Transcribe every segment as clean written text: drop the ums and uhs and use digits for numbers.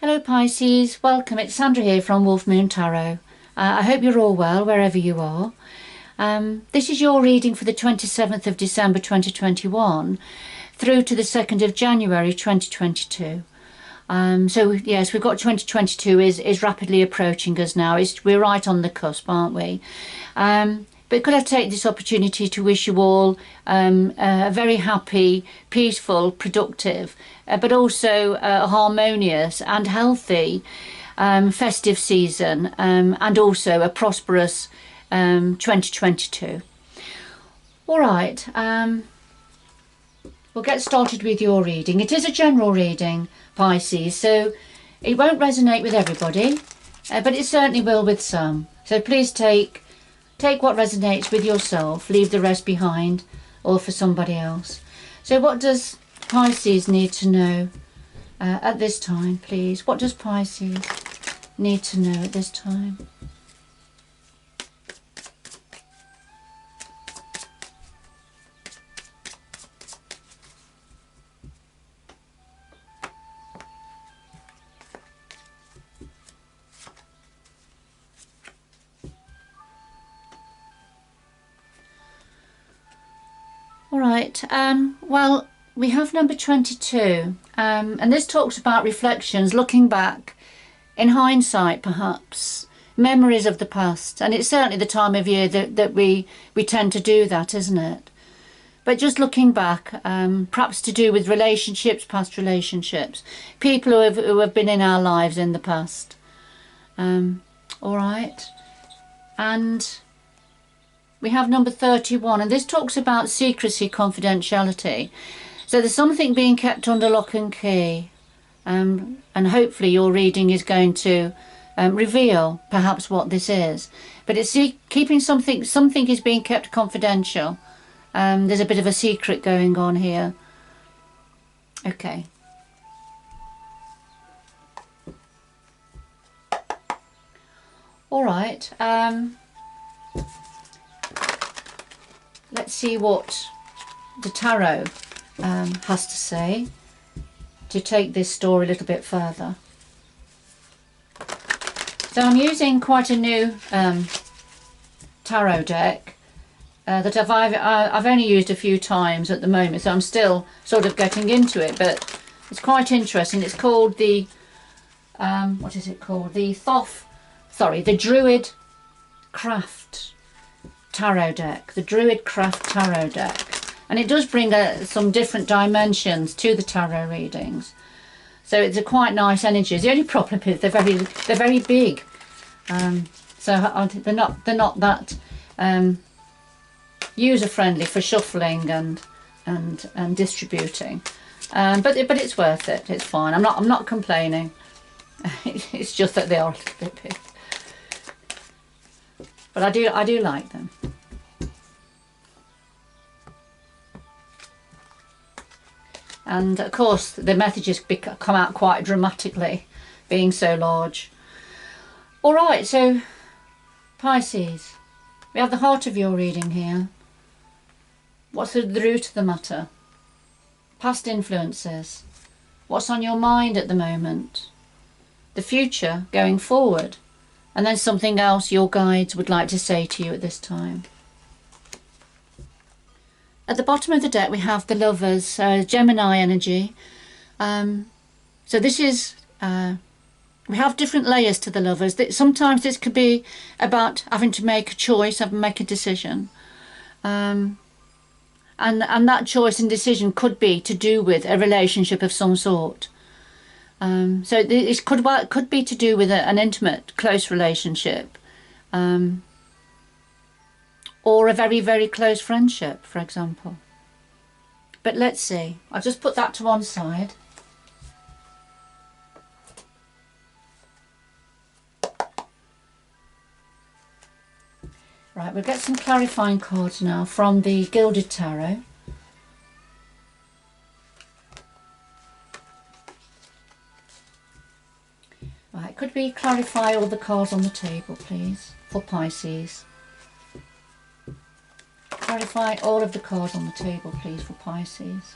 Hello Pisces, welcome. It's Sandra here from Wolf Moon Tarot. I hope you're all well wherever you are. This is your reading for the 27th of December 2021 through to the 2nd of January 2022. So yes, we've got 2022 is rapidly approaching us now. We're right on the cusp, aren't we? But could I take this opportunity to wish you all a very happy, peaceful, productive, but also a harmonious and healthy festive season, and also a prosperous 2022. All right, we'll get started with your reading. It is a general reading, Pisces, so it won't resonate with everybody, but it certainly will with some. So please take what resonates with yourself, leave the rest behind, or for somebody else. So what does Pisces need to know at this time, please? What does Pisces need to know at this time? All right, well, we have number 22, and this talks about reflections, looking back, in hindsight perhaps, memories of the past, and it's certainly the time of year that we tend to do that, isn't it? But just looking back, perhaps to do with relationships, past relationships, people who have been in our lives in the past. All right, and we have number 31, and this talks about secrecy, confidentiality. So there's something being kept under lock and key, and hopefully your reading is going to reveal perhaps what this is. But it's keeping something is being kept confidential. There's a bit of a secret going on here. Okay. All right. Let's see what the tarot has to say to take this story a little bit further. So I'm using quite a new tarot deck that I've only used a few times at the moment, so I'm still sort of getting into it, but it's quite interesting. It's called the what is it called? The Druid Craft Tarot deck, the Druid Craft Tarot deck, and it does bring some different dimensions to the tarot readings. So it's a quite nice energy. The only problem is they're very big, so they're not that user friendly for shuffling and distributing. But it's worth it. It's fine. I'm not complaining. It's just that they are a little bit big. But I do like them. And of course the messages come out quite dramatically, being so large. All right, so Pisces, we have the heart of your reading here. What's the root of the matter? Past influences. What's on your mind at the moment? The future going forward. And then something else your guides would like to say to you at this time. At the bottom of the deck we have the Lovers, Gemini energy. So this is, we have different layers to the Lovers. Sometimes this could be about having to make a choice, make a decision. And that choice and decision could be to do with a relationship of some sort. So it could be to do with an intimate, close relationship, or a very, very close friendship, for example. But let's see. I'll just put that to one side. Right, we'll get some clarifying cards now from the Gilded Tarot. Right, could we clarify all the cards on the table, please, for Pisces? Clarify all of the cards on the table, please, for Pisces.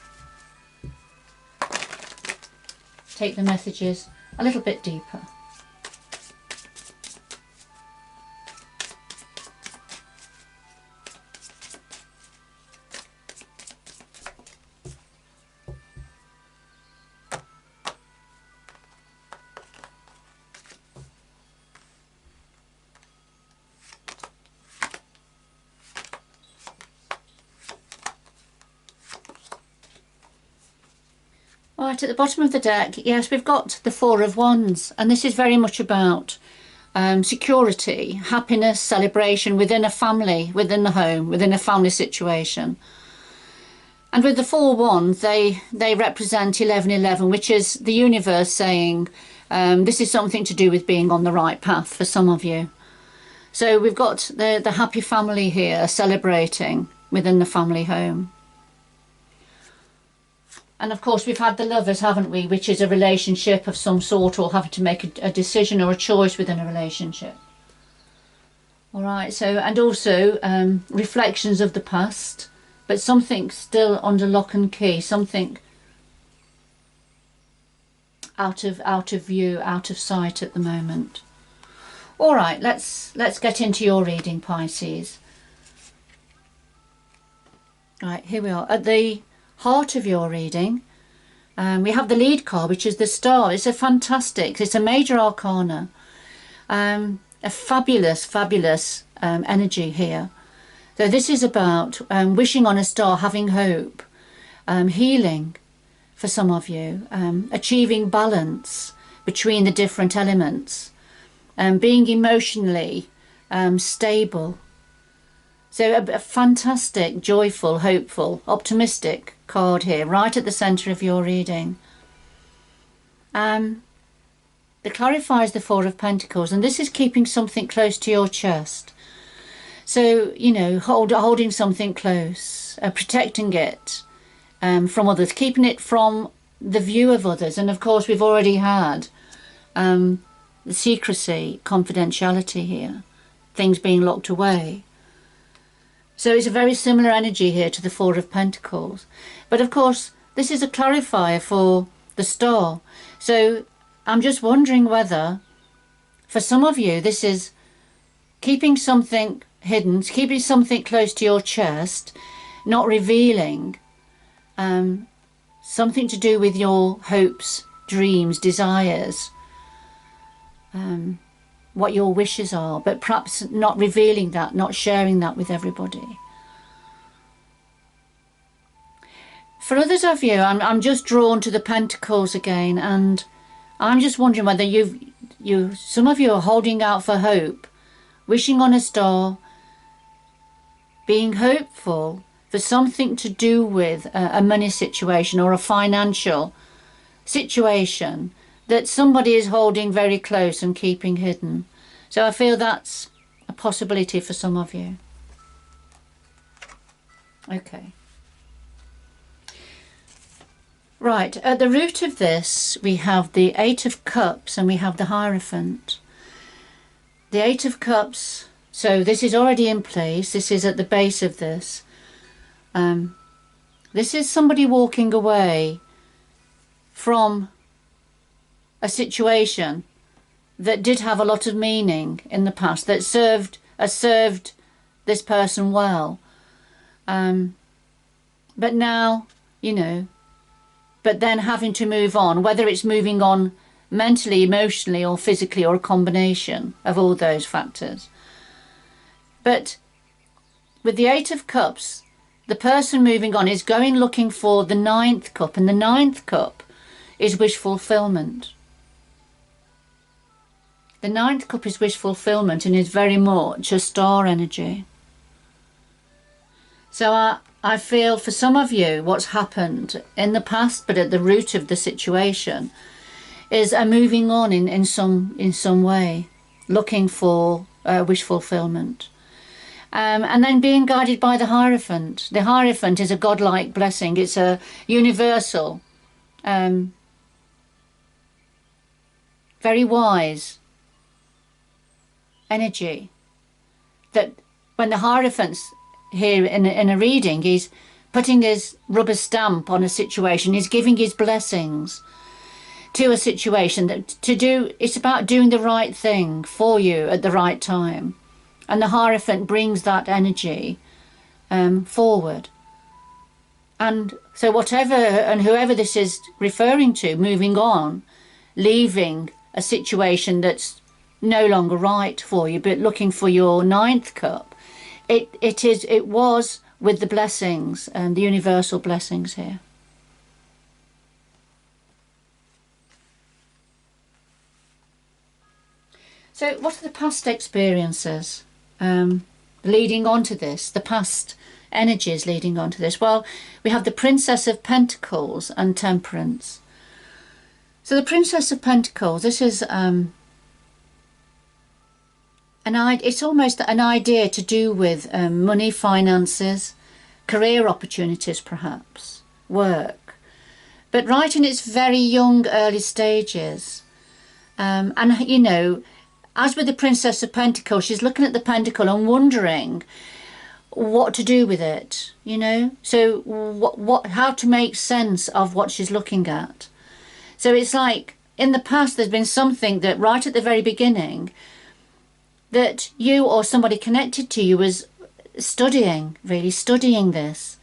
Take the messages a little bit deeper. Right, at the bottom of the deck, yes, we've got the Four of Wands, and this is very much about security, happiness, celebration within a family, within the home, within a family situation. And with the Four Wands, they represent 1111, which is the universe saying this is something to do with being on the right path for some of you. So we've got the happy family here celebrating within the family home. And of course we've had the Lovers, haven't we, which is a relationship of some sort, or having to make a decision or a choice within a relationship. All right, so, and also reflections of the past, but something still under lock and key, something out of view, out of sight at the moment. All right, let's get into your reading, Pisces. Right, here we are at the heart of your reading. We have the lead card, which is the Star. It's a major arcana, a fabulous energy here. So this is about wishing on a star, having hope, healing for some of you, achieving balance between the different elements, being emotionally stable. So a fantastic, joyful, hopeful, optimistic card here, right at the centre of your reading. It clarifies the Four of Pentacles, and this is keeping something close to your chest. So, you know, holding something close, protecting it from others, keeping it from the view of others. And of course, we've already had the secrecy, confidentiality here, things being locked away. So it's a very similar energy here to the Four of Pentacles. But of course, this is a clarifier for the Star. So I'm just wondering whether, for some of you, this is keeping something hidden, keeping something close to your chest, not revealing, something to do with your hopes, dreams, desires, what your wishes are, but perhaps not revealing that, not sharing that with everybody. For others of you, I'm just drawn to the Pentacles again, and I'm just wondering whether some of you are holding out for hope, wishing on a star, being hopeful for something to do with a money situation or a financial situation that somebody is holding very close and keeping hidden. So I feel that's a possibility for some of you. Okay. Right, at the root of this we have the Eight of Cups and we have the Hierophant. The Eight of Cups, so this is already in place, this is at the base of this. This is somebody walking away from a situation that did have a lot of meaning in the past, that served this person well. But now, you know, but then having to move on, whether it's moving on mentally, emotionally or physically, or a combination of all those factors. But with the Eight of Cups, the person moving on is going looking for the Ninth Cup, and the Ninth Cup is wish fulfillment. The Ninth Cup is wish fulfillment and is very much a star energy. So I feel for some of you what's happened in the past, but at the root of the situation, is a moving on in some way, looking for wish fulfillment. And then being guided by the Hierophant. The Hierophant is a godlike blessing. It's a universal, very wise energy, that when the Hierophant's here in a reading, he's putting his rubber stamp on a situation, he's giving his blessings. to a situation it's about doing the right thing for you at the right time. And the Hierophant brings that energy forward. And so whatever and whoever this is referring to, moving on, leaving a situation that's no longer right for you, but looking for your ninth cup, it was with the blessings and the universal blessings here. So what are the past experiences leading on to this, the past energies leading on to this? Well, we have the Princess of Pentacles and Temperance. So the Princess of Pentacles, this is it's almost an idea to do with money, finances, career opportunities perhaps, work. But right in its very young early stages. And you know, as with the Princess of Pentacles, she's looking at the pentacle and wondering what to do with it, you know. So how to make sense of what she's looking at. So it's like in the past there's been something that right at the very beginning that you or somebody connected to you was studying, really studying this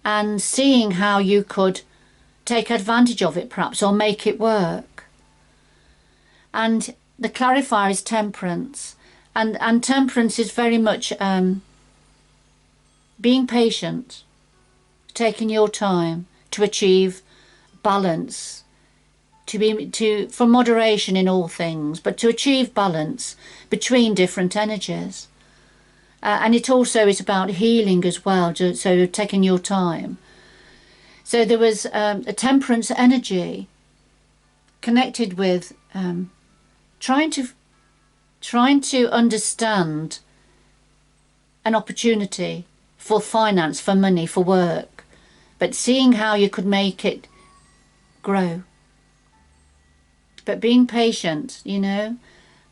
and seeing how you could take advantage of it perhaps, or make it work. And the clarifier is Temperance, and Temperance is very much being patient, taking your time to achieve balance, for moderation in all things, but to achieve balance between different energies. And it also is about healing as well, so taking your time. So there was a Temperance energy connected with trying to understand an opportunity for finance, for money, for work, but seeing how you could make it grow. But being patient, you know,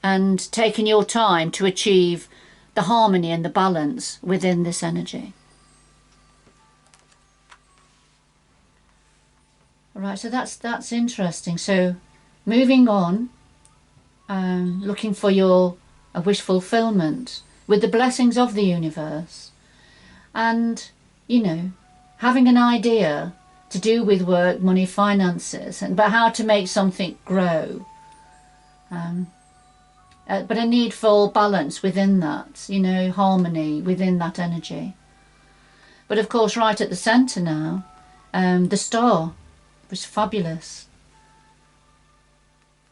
and taking your time to achieve the harmony and the balance within this energy. All right, so that's interesting. So moving on, looking for your wish fulfillment with the blessings of the universe, and you know, having an idea to do with work, money, finances, but how to make something grow, but a need for balance within that, you know, harmony within that energy. But of course right at the centre now, the Star was fabulous.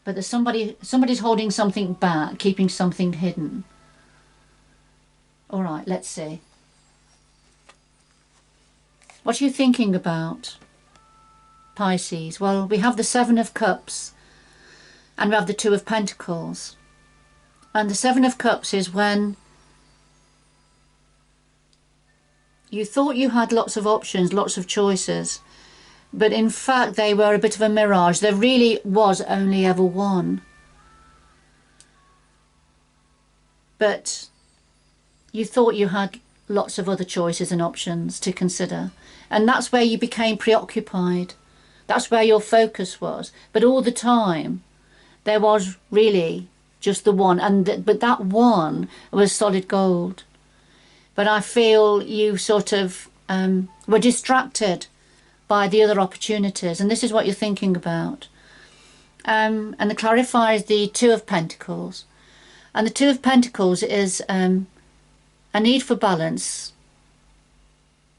But there's somebody's holding something back, keeping something hidden. All right, let's see. What are you thinking about, Pisces? Well, we have the Seven of Cups and we have the Two of Pentacles. And the Seven of Cups is when you thought you had lots of options, lots of choices, but in fact they were a bit of a mirage. There really was only ever one. But you thought you had lots of other choices and options to consider. And that's where you became preoccupied. That's where your focus was. But all the time there was really just the one. But that one was solid gold. But I feel you sort of were distracted by the other opportunities, and this is what you're thinking about. And the clarifier is the Two of Pentacles, and the Two of Pentacles is a need for balance,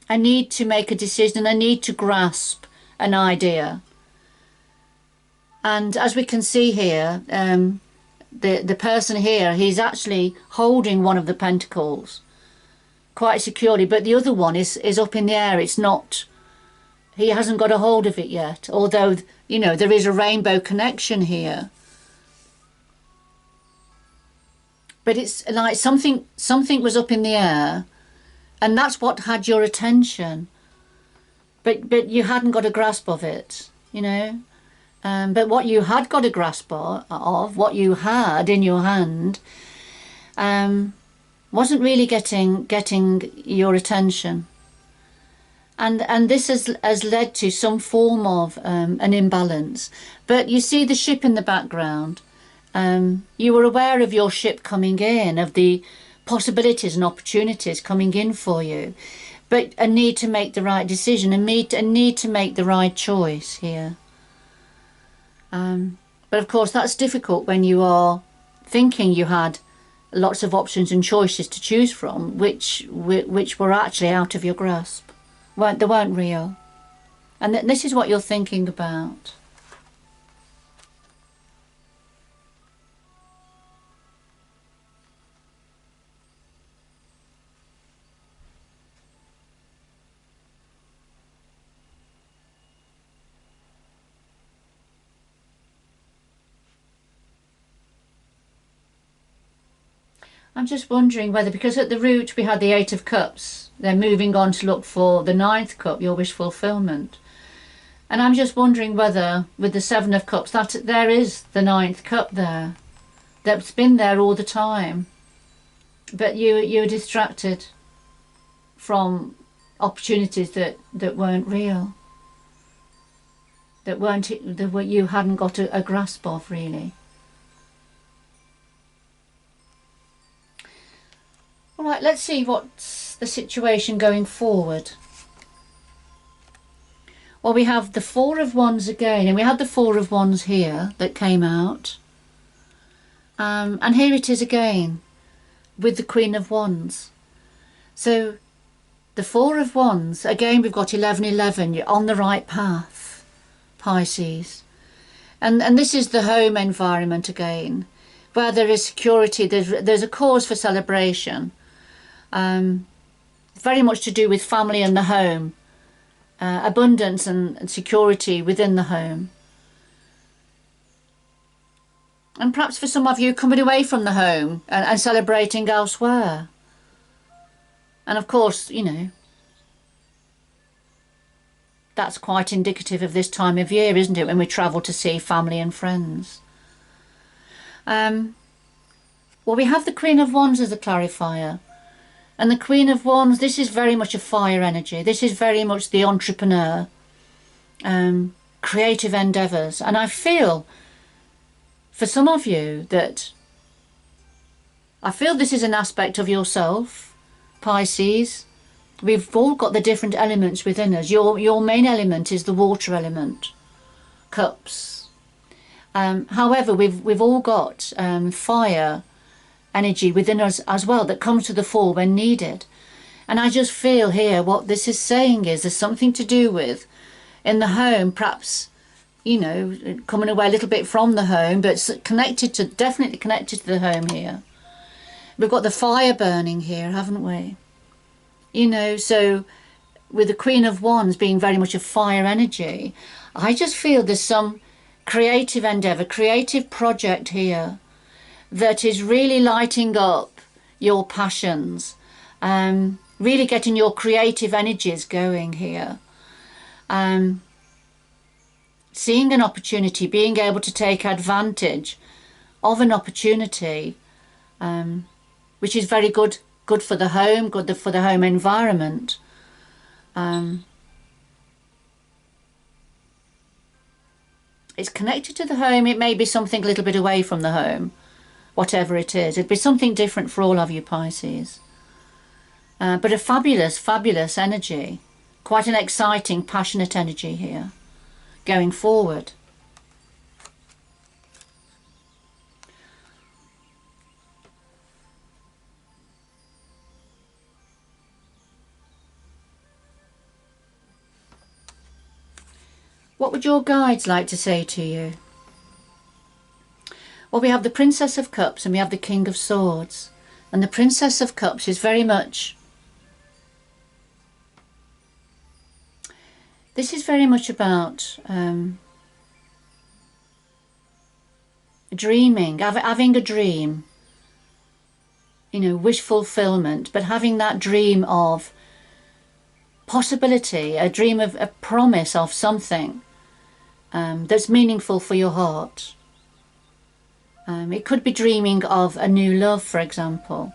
a need to make a decision, a need to grasp an idea. And as we can see here, the person here, he's actually holding one of the pentacles quite securely, but the other one is up in the air. It's not, he hasn't got a hold of it yet, although, you know, there is a rainbow connection here. But it's like something was up in the air, and that's what had your attention. But you hadn't got a grasp of it, you know. But what you had got a grasp of, what you had in your hand, wasn't really getting your attention. And this has led to some form of an imbalance. But you see the ship in the background. You were aware of your ship coming in, of the possibilities and opportunities coming in for you, but a need to make the right decision, a need to make the right choice here. But of course that's difficult when you are thinking you had lots of options and choices to choose from, which were actually out of your grasp. They weren't real. And this is what you're thinking about. I'm just wondering whether, because at the root we had the Eight of Cups, they're moving on to look for the Ninth Cup, your wish fulfillment. And I'm just wondering whether, with the Seven of Cups, that there is the Ninth Cup there. That's been there all the time. But you're distracted from opportunities that weren't real. That you hadn't got a grasp of, really. All right, let's see what's the situation going forward. Well, we have the Four of Wands again, and we had the Four of Wands here that came out. And here it is again with the Queen of Wands. So the Four of Wands, again we've got 1111, you're on the right path, Pisces. And this is the home environment again, where there is security, there's a cause for celebration. Very much to do with family and the home, abundance and security within the home. And perhaps for some of you coming away from the home and celebrating elsewhere. And of course, you know, that's quite indicative of this time of year, isn't it, when we travel to see family and friends. Well, we have the Queen of Wands as a clarifier. And the Queen of Wands, this is very much a fire energy. This is very much the entrepreneur, creative endeavours. And I feel, for some of you, that I feel this is an aspect of yourself, Pisces. We've all got the different elements within us. Your main element is the water element, cups. However, we've all got fire energy within us as well that comes to the fore when needed. And I just feel here what this is saying is there's something to do with in the home, perhaps, you know, coming away a little bit from the home, but definitely connected to the home here. We've got the fire burning here, haven't we? You know, so with the Queen of Wands being very much a fire energy, I just feel there's some creative endeavour, creative project here that is really lighting up your passions, really getting your creative energies going here. Seeing an opportunity, being able to take advantage of an opportunity, which is very good for the home, good for the home environment. It's connected to the home. It may be something a little bit away from the home, whatever it is. It'd be something different for all of you, Pisces. But a fabulous, fabulous energy. Quite an exciting, passionate energy here, going forward. What would your guides like to say to you? Well, we have the Princess of Cups and we have the King of Swords. And the Princess of Cups is very much... This is very much about dreaming, having a dream. You know, wish fulfillment, but having that dream of possibility, a dream of a promise of something that's meaningful for your heart. It could be dreaming of a new love, for example.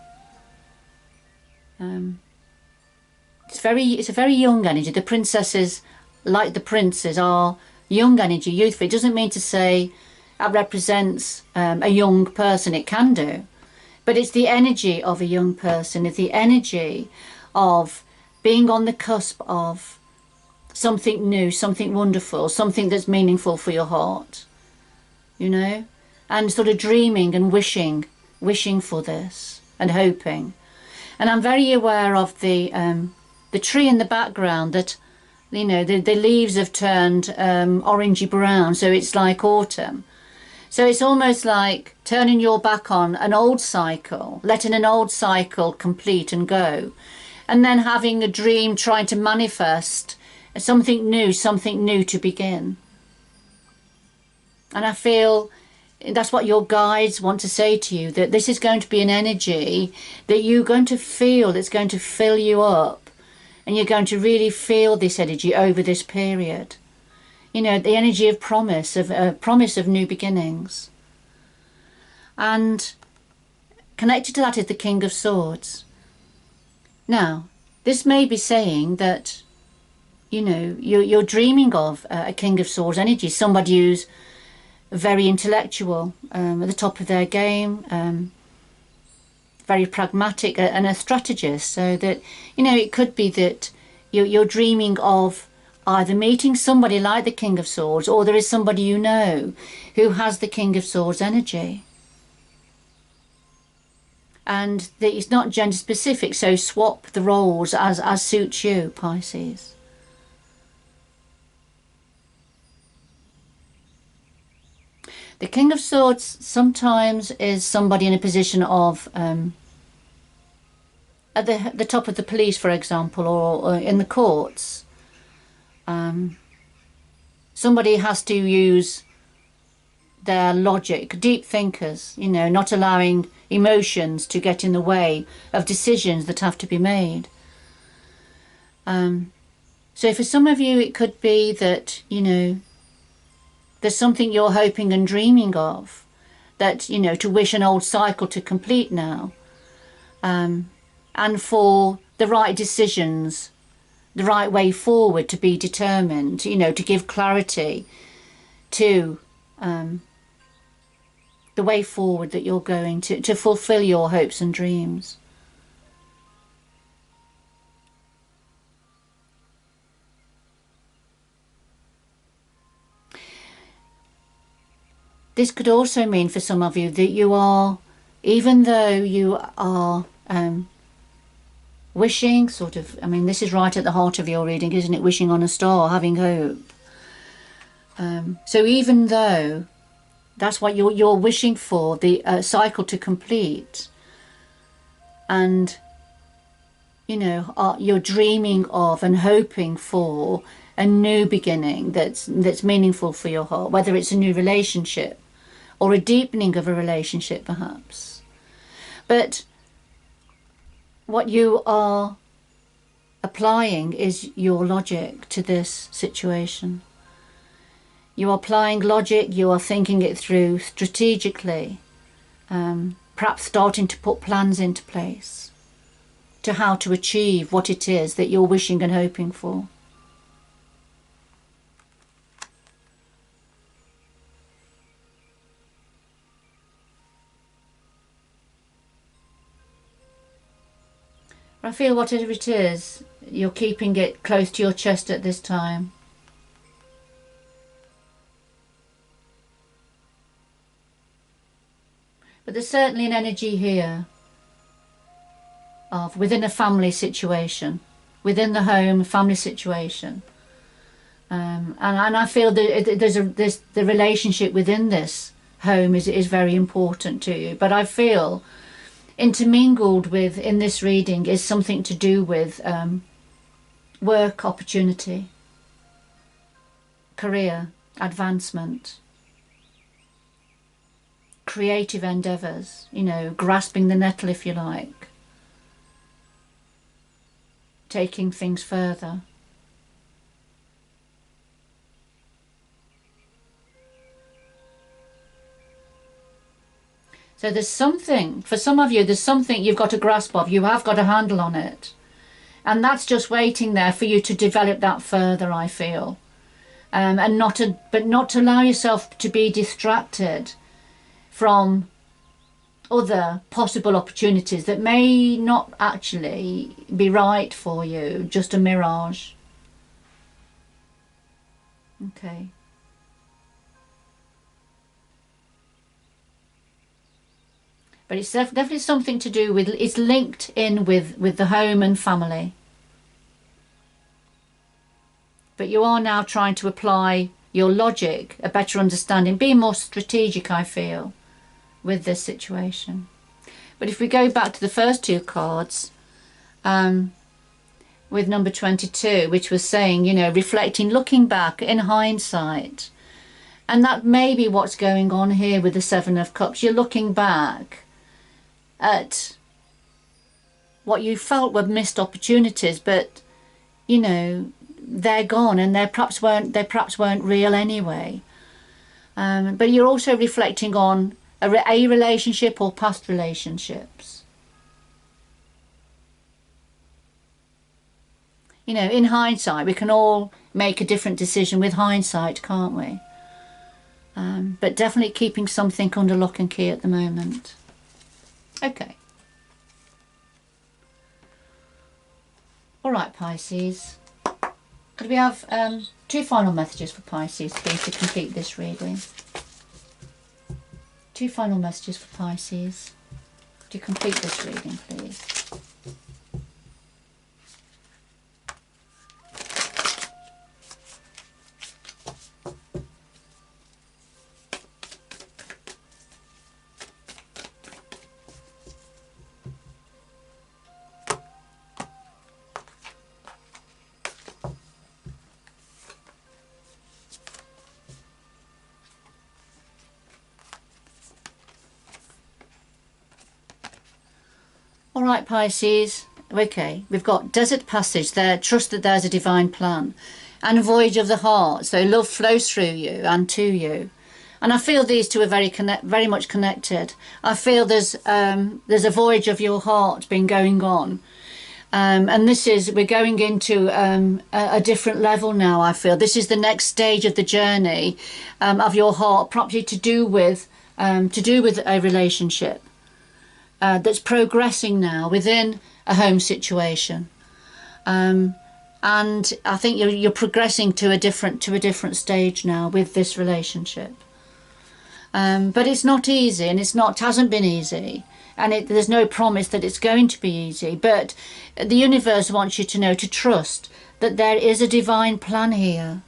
It's a very young energy. The princesses, like the princes, are young energy, youthful. It doesn't mean to say that represents a young person. It can do, but it's the energy of a young person. It's the energy of being on the cusp of something new, something wonderful, something that's meaningful for your heart, you know, and sort of dreaming and wishing for this and hoping. And I'm very aware of the tree in the background that, you know, the leaves have turned orangey brown, so it's like autumn. So it's almost like turning your back on an old cycle, letting an old cycle complete and go, and then having a dream, trying to manifest something new to begin. And I feel that's what your guides want to say to you, that this is going to be an energy that you're going to feel, that's going to fill you up, and you're going to really feel this energy over this period. You know, the energy of promise of new beginnings. And connected to that is the King of Swords. Now, this may be saying that, you know, you're dreaming of a King of Swords energy, somebody who's very intellectual, at the top of their game, very pragmatic and a strategist. So that, you know, it could be that you're dreaming of either meeting somebody like the King of Swords, or there is somebody you know who has the King of Swords energy. And that it's not gender specific, so swap the roles as suits you, Pisces. The King of Swords sometimes is somebody in a position of at the top of the police, for example, or in the courts. Somebody has to use their logic, deep thinkers, you know, not allowing emotions to get in the way of decisions that have to be made. So for some of you, it could be that, you know, there's something you're hoping and dreaming of, that, you know, to wish an old cycle to complete now, and for the right decisions, the right way forward to be determined, you know, to give clarity to the way forward that you're going to fulfill your hopes and dreams. This could also mean for some of you that you are, even though you are wishing, sort of, I mean, this is right at the heart of your reading, isn't it? Wishing on a star, having hope. So even though that's what you're wishing for, the cycle to complete, and, you know, you're dreaming of and hoping for a new beginning that's meaningful for your heart, whether it's a new relationship or a deepening of a relationship perhaps. But what you are applying is your logic to this situation. You are applying logic, you are thinking it through strategically, perhaps starting to put plans into place to how to achieve what it is that you're wishing and hoping for. I feel whatever it is, you're keeping it close to your chest at this time. But there's certainly an energy here of within a family situation, within the home, family situation. And I feel that the relationship within this home is very important to you. But I feel intermingled with in this reading is something to do with work opportunity, career advancement, creative endeavours, you know, grasping the nettle if you like, taking things further. So there's something, for some of you, there's something you've got a grasp of, you have got a handle on it. And that's just waiting there for you to develop that further, I feel. And not to allow yourself to be distracted from other possible opportunities that may not actually be right for you, just a mirage. Okay. But it's definitely something to do with, it's linked in with the home and family. But you are now trying to apply your logic, a better understanding, be more strategic, I feel, with this situation. But if we go back to the first two cards, with number 22, which was saying, you know, reflecting, looking back in hindsight. And that may be what's going on here with the Seven of Cups. You're looking back at what you felt were missed opportunities, but, you know, they're gone, and they perhaps weren't real anyway. But you're also reflecting on a relationship or past relationships. You know, in hindsight, we can all make a different decision with hindsight, can't we? But definitely keeping something under lock and key at the moment. Okay. All right, Pisces. Could we have two final messages for Pisces, please, to complete this reading? Two final messages for Pisces to complete this reading, please. All right, Pisces. Okay, we've got desert passage there. Trust that there's a divine plan, and voyage of the heart. So love flows through you and to you. And I feel these two are very much connected. I feel there's a voyage of your heart been going on, and we're going into a different level now. I feel this is the next stage of the journey of your heart, probably to do with a relationship. That's progressing now within a home situation, and I think you're progressing to a different stage now with this relationship. But it's not easy, and hasn't been easy, and there's no promise that it's going to be easy. But the universe wants you to know, to trust that there is a divine plan here.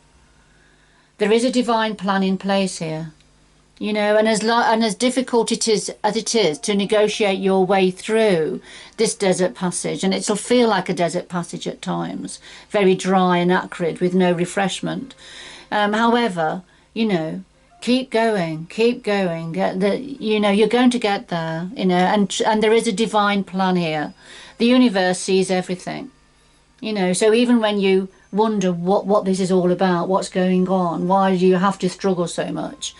There is a divine plan in place here. You know, and as difficult as it is to negotiate your way through this desert passage, and it'll feel like a desert passage at times, very dry and acrid with no refreshment. However, you know, keep going. You know, you're going to get there. You know, and there is a divine plan here. The universe sees everything. You know, so even when you wonder what this is all about, what's going on, why do you have to struggle so much?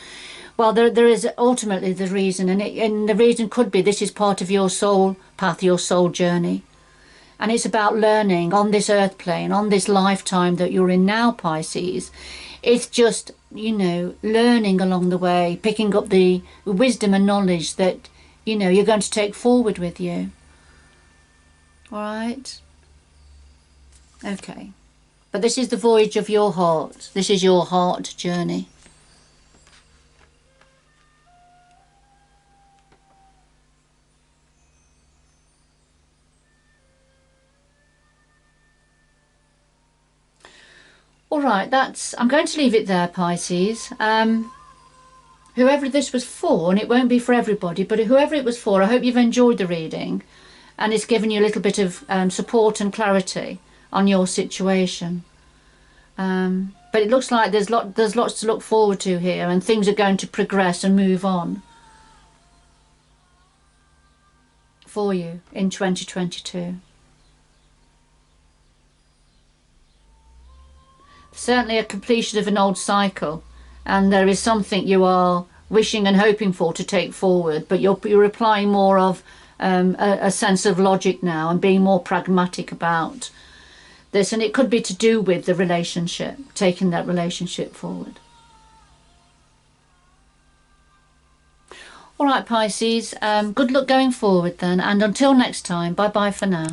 Well, there is ultimately the reason, and the reason could be this is part of your soul path, your soul journey. And it's about learning on this earth plane, on this lifetime that you're in now, Pisces. It's just, you know, learning along the way, picking up the wisdom and knowledge that, you know, you're going to take forward with you. All right? Okay. But this is the voyage of your heart. This is your heart journey. All right, I'm going to leave it there, Pisces. Whoever this was for, and it won't be for everybody, but whoever it was for, I hope you've enjoyed the reading, and it's given you a little bit of support and clarity on your situation. But it looks like there's lots to look forward to here, and things are going to progress and move on for you in 2022. Certainly a completion of an old cycle, and there is something you are wishing and hoping for to take forward, but you're applying more of a sense of logic now and being more pragmatic about this, and it could be to do with the relationship, taking that relationship forward. All right, Pisces, good luck going forward then, and until next time, bye bye for now.